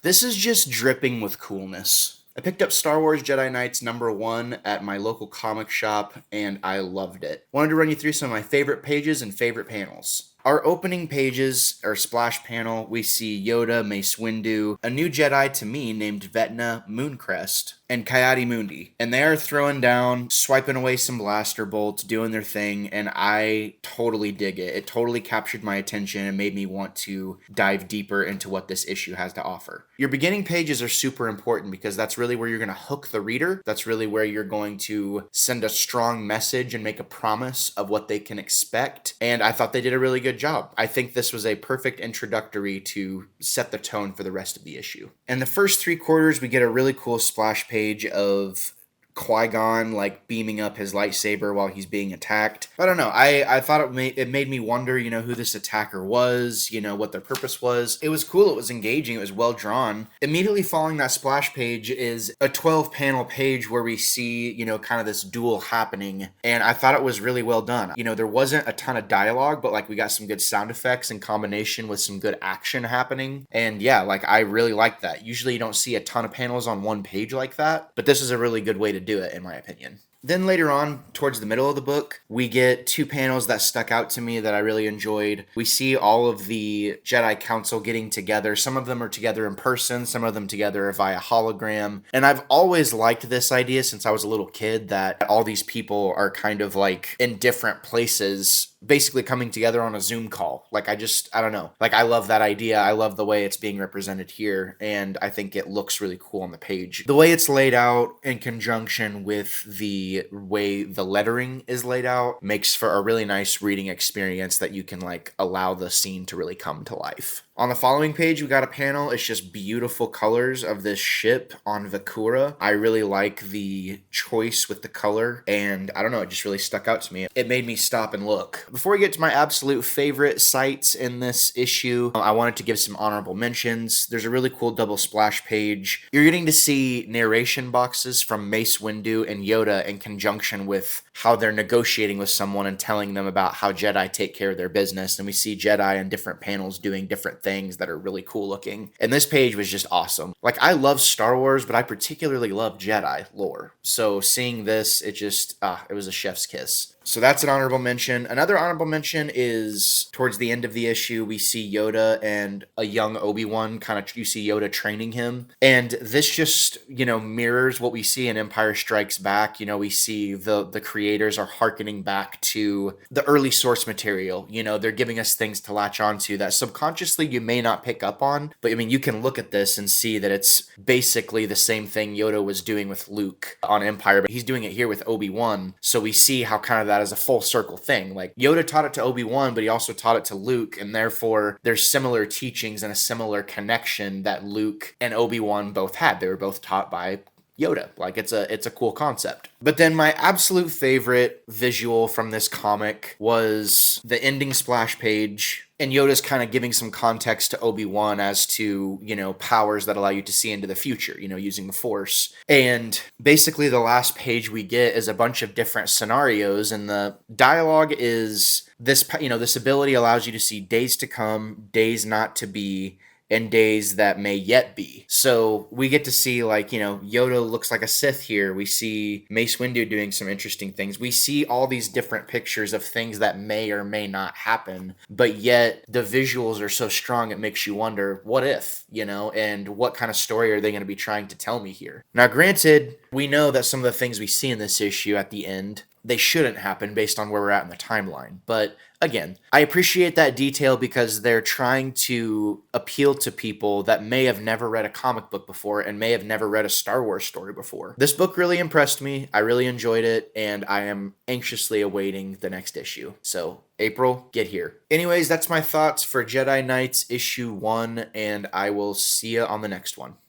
This is just dripping with coolness. I picked up Star Wars Jedi Knights #1 at my local comic shop, and I loved it. Wanted to run you through some of my favorite pages and favorite panels. Our opening pages, or splash panel, we see Yoda, Mace Windu, a new Jedi to me named Vecna Mooncrest, and Coyote Mundi. And they are throwing down, swiping away some blaster bolts, doing their thing, and I totally dig it. It totally captured my attention and made me want to dive deeper into what this issue has to offer. Your beginning pages are super important because that's really where you're going to hook the reader. That's really where you're going to send a strong message and make a promise of what they can expect. And I thought they did a really good job. I think this was a perfect introductory to set the tone for the rest of the issue. In the first 3 quarters, we get a really cool splash page of Qui-Gon like beaming up his lightsaber while he's being attacked. I don't know. I thought it made me wonder, who this attacker was, what their purpose was. It was cool. It was engaging. It was well drawn. Immediately following that splash page is a 12-panel page where we see, kind of this duel happening. And I thought it was really well done. There wasn't a ton of dialogue, but like we got some good sound effects in combination with some good action happening. And yeah, like I really liked that. Usually you don't see a ton of panels on one page like that, but this is a really good way to do it, in my opinion. Then later on, towards the middle of the book, we get 2 panels that stuck out to me that I really enjoyed. We see all of the Jedi Council getting together. Some of them are together in person, some of them together via hologram. And I've always liked this idea since I was a little kid, that all these people are kind of like in different places, basically coming together on a Zoom call. Like I don't know. Like I love that idea. I love the way it's being represented here, and I think it looks really cool on the page. The way it's laid out in conjunction with the way the lettering is laid out makes for a really nice reading experience that you can like allow the scene to really come to life. On the following page, we got a panel. It's just beautiful colors of this ship on Vakura. I really like the choice with the color, and I don't know, it just really stuck out to me. It made me stop and look. Before we get to my absolute favorite sites in this issue, I wanted to give some honorable mentions. There's a really cool double splash page. You're getting to see narration boxes from Mace Windu and Yoda in conjunction with how they're negotiating with someone and telling them about how Jedi take care of their business. And we see Jedi in different panels doing different things that are really cool looking. And this page was just awesome. Like I love Star Wars, but I particularly love Jedi lore. So seeing this, it was a chef's kiss. So that's an honorable mention. Another honorable mention is towards the end of the issue, we see Yoda and a young Obi-Wan, you see Yoda training him. And this just, mirrors what we see in Empire Strikes Back. We see the creators are hearkening back to the early source material. They're giving us things to latch onto that subconsciously you may not pick up on. But I mean, you can look at this and see that it's basically the same thing Yoda was doing with Luke on Empire, but he's doing it here with Obi-Wan. So we see how kind of that is a full circle thing. Like Yoda taught it to Obi-Wan, but he also taught it to Luke, and therefore there's similar teachings and a similar connection that Luke and Obi-Wan both had. They were both taught by Yoda. Like it's a cool concept. But then my absolute favorite visual from this comic was the ending splash page. And Yoda's kind of giving some context to Obi-Wan as to, powers that allow you to see into the future, using the Force. And basically the last page we get is a bunch of different scenarios, and the dialogue is this, this ability allows you to see days to come, days not to be, and days that may yet be. So we get to see Yoda looks like a Sith here. We see Mace Windu doing some interesting things. We see all these different pictures of things that may or may not happen, but yet the visuals are so strong it makes you wonder, what if, and what kind of story are they going to be trying to tell me here? Now, granted, we know that some of the things we see in this issue at the end, they shouldn't happen based on where we're at in the timeline. But again, I appreciate that detail because they're trying to appeal to people that may have never read a comic book before and may have never read a Star Wars story before. This book really impressed me. I really enjoyed it, and I am anxiously awaiting the next issue. So April, get here. Anyways, that's my thoughts for Jedi Knights issue 1, and I will see you on the next one.